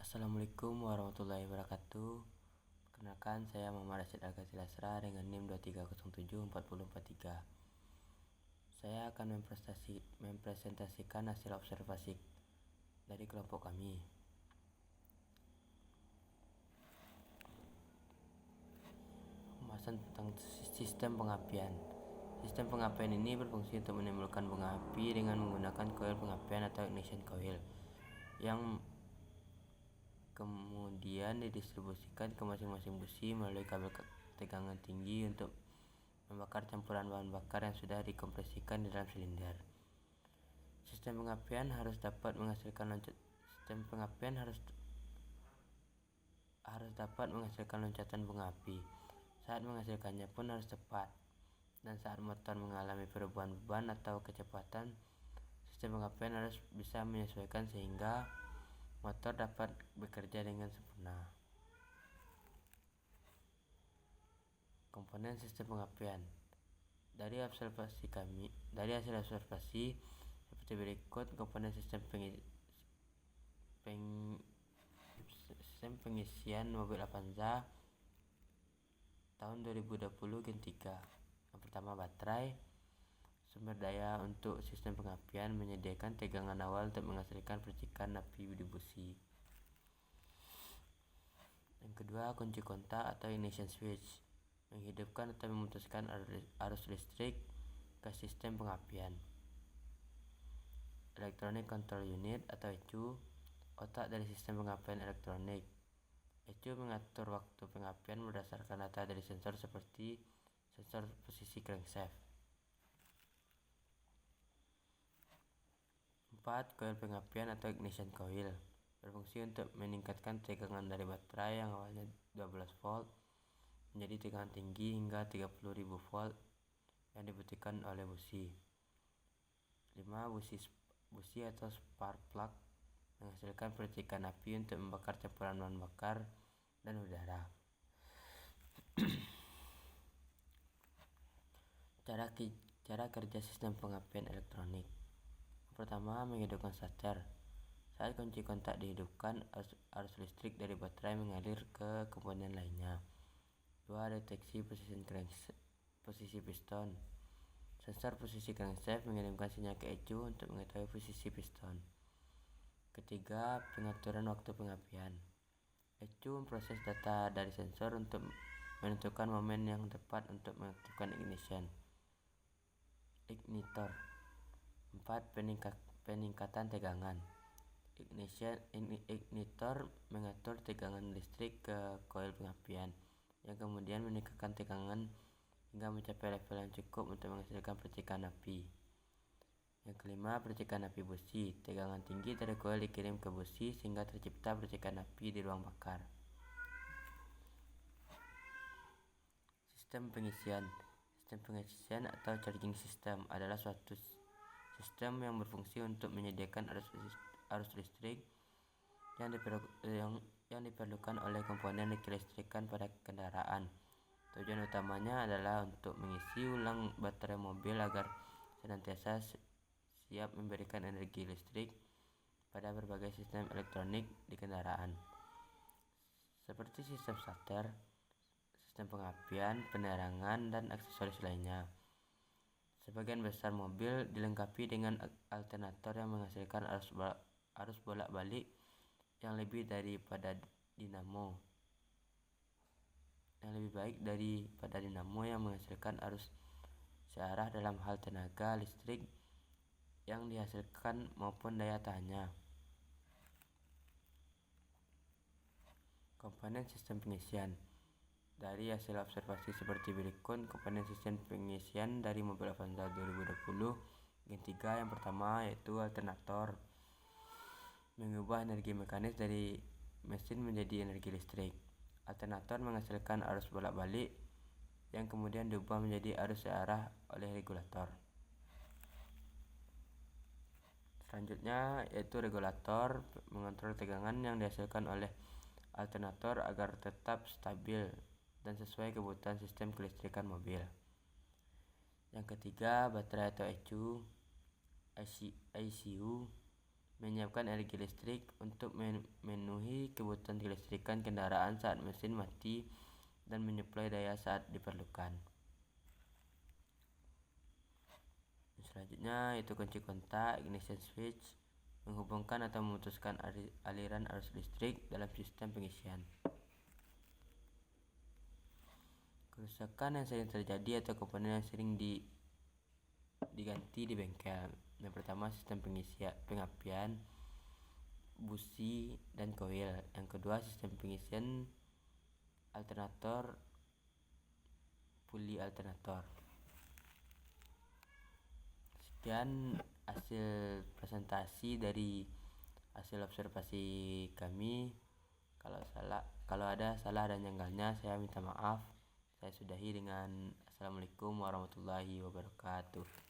Assalamualaikum warahmatullahi wabarakatuh. Perkenalkan, saya Muhammad Rashid Al-Ghazali Lasra dengan NIM 23074043. Saya akan mempresentasikan hasil observasi dari kelompok kami. Pembahasan tentang sistem pengapian. Sistem pengapian ini berfungsi untuk menimbulkan bunga api dengan menggunakan koil pengapian atau ignition coil yang kemudian didistribusikan ke masing-masing busi melalui kabel tegangan tinggi untuk membakar campuran bahan bakar yang sudah dikompresikan di dalam silinder. Sistem pengapian harus dapat menghasilkan loncatan bunga api. Saat menghasilkannya pun harus tepat. Dan saat motor mengalami perubahan beban atau kecepatan, sistem pengapian harus bisa menyesuaikan sehingga motor dapat bekerja dengan sempurna. Komponen sistem pengapian. Dari hasil observasi seperti berikut: komponen sistem pengisian mobil Avanza tahun 2020 Gen 3. Yang pertama, baterai. Sumber daya untuk sistem pengapian menyediakan tegangan awal untuk menghasilkan percikan api di busi. Yang kedua, kunci kontak atau ignition switch, menghidupkan atau memutuskan arus listrik ke sistem pengapian. Electronic Control Unit atau ECU, otak dari sistem pengapian elektronik. ECU mengatur waktu pengapian berdasarkan data dari sensor seperti sensor posisi crankshaft. 4. Koil pengapian atau ignition coil, berfungsi untuk meningkatkan tegangan dari baterai yang awalnya 12 volt menjadi tegangan tinggi hingga 30.000 volt yang dibutuhkan oleh busi. 5. Busi atau spark plug, menghasilkan percikan api untuk membakar campuran bahan bakar dan udara. Cara kerja sistem pengapian elektronik. Pertama, menghidupkan starter. Saat kunci kontak dihidupkan, arus listrik dari baterai mengalir ke komponen lainnya. 2. Deteksi posisi piston. Sensor posisi crankshaft mengirimkan sinyal ke ECU untuk mengetahui posisi piston. Ketiga, pengaturan waktu pengapian. ECU memproses data dari sensor untuk menentukan momen yang tepat untuk mengaktifkan ignitor. 4. Peningkatan tegangan. Ignitor mengatur tegangan listrik ke koil pengapian yang kemudian meningkatkan tegangan hingga mencapai level yang cukup untuk menghasilkan percikan api. Yang kelima, percikan api busi. Tegangan tinggi dari koil dikirim ke busi sehingga tercipta percikan api di ruang bakar. Sistem pengisian. Sistem pengisian atau charging system adalah suatu sistem yang berfungsi untuk menyediakan arus listrik yang diperlukan oleh komponen kelistrikan pada kendaraan. Tujuan utamanya adalah untuk mengisi ulang baterai mobil agar senantiasa siap memberikan energi listrik pada berbagai sistem elektronik di kendaraan, seperti sistem starter, sistem pengapian, penerangan, dan aksesoris lainnya. Sebagian besar mobil dilengkapi dengan alternator yang menghasilkan arus bolak-balik yang lebih baik daripada dinamo yang menghasilkan arus searah dalam hal tenaga listrik yang dihasilkan maupun daya tahannya. Komponen sistem pengisian. Dari hasil observasi seperti berikut komponen sistem pengisian dari mobil Avanza 2020 Gen 3. Yang pertama yaitu alternator, mengubah energi mekanis dari mesin menjadi energi listrik. Alternator menghasilkan arus bolak-balik yang kemudian diubah menjadi arus searah oleh regulator. Selanjutnya yaitu regulator, mengontrol tegangan yang dihasilkan oleh alternator agar tetap stabil dan sesuai kebutuhan sistem kelistrikan mobil. Yang ketiga, baterai atau ECU menyiapkan energi listrik untuk memenuhi kebutuhan kelistrikan kendaraan saat mesin mati dan menyuplai daya saat diperlukan. Selanjutnya itu kunci kontak, ignition switch, menghubungkan atau memutuskan aliran arus listrik dalam sistem pengisian. Kerusakan yang sering terjadi atau komponen yang sering diganti di bengkel. Yang pertama, sistem pengapian, busi dan koil. Yang kedua, sistem pengisian alternator, puli alternator. Sekian hasil presentasi dari hasil observasi kami. Kalau ada salah dan janggalnya, saya minta maaf. Saya sudahi dengan Assalamualaikum warahmatullahi wabarakatuh.